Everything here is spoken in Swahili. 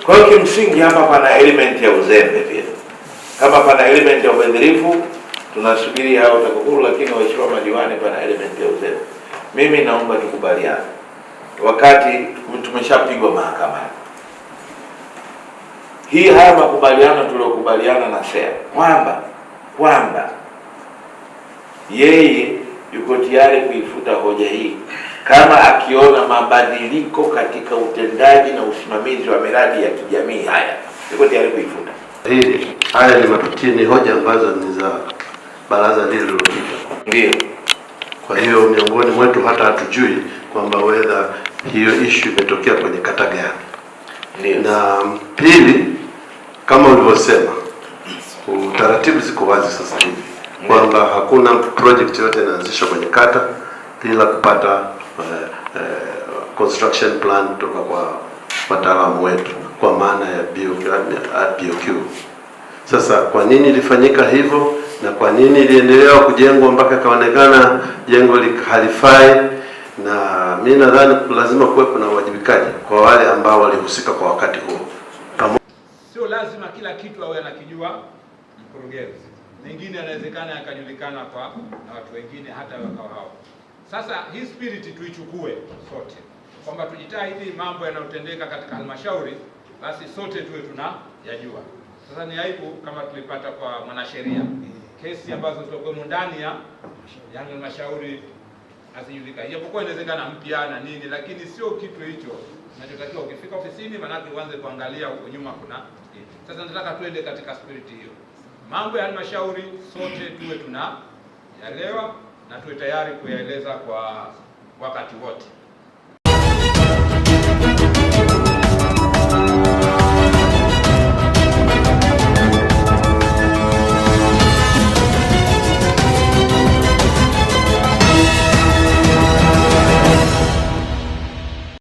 Kwa hiyo kimsingi hapa pana element ya uzembe pia. Kama pana element ya ubadhirifu, tunasubiri hao TAKUKURU, lakini waheshimiwa madiwani, pana element ya uzembe. Mimi naomba tukubaliane, wakati tumeshapigwa mahakamani, haya makubaliano tuliokubaliana na SEA kwamba yeye yuko tayari kuifuta hoja hii kama akiona mabadiliko katika utendaji na usimamizi wa miradi ya kijamii, haya yuko tayari kuifuta. Haya ni hoja ambazo ni za baraza hili lililopita. Ndio. Kwa hiyo miongoni mwetu hata hatujui kwamba whether hiyo issue imetokea kwenye kata gani. Ndio. Na pili, kama ulivyosema, utaratibu ziko wazi sasa hivi kwamba hakuna project yote inaanzishwa kwenye kata bila kupata construction plan kutoka kwa wataalamu wetu, kwa maana ya BOQ. Sasa kwa nini ilifanyika hivyo na kwa nini iliendelea kujengwa mpaka kaonekana jengo halifai? Na mimi nadhani lazima kuwepo na uwajibikaji kwa wale ambao walihusika kwa wakati huo. Sio lazima kila kitu awe anakijua mkurugenzi, mengine yanawezekana yakajulikana kwa na watu wengine hata wakao hao. Sasa hii spirit tuichukue sote, kwamba tujitahidi mambo yanayotendeka katika halmashauri basi sote tuwe tunayajua. Sasa ni aibu kama tulipata kwa mwanasheria kesi ambazo zitakuwa ndani ya halmashauri hazijulikani, japokuwa inawezekana mpya na nini, lakini sio kitu hicho kinachotakiwa. Ukifika ofisini, manake uanze kuangalia huko nyuma kuna. Sasa nataka tuende katika spirit hiyo, mambo ya halmashauri sote tuwe tunayaelewa na tuwe tayari kuyaeleza kwa wakati wote.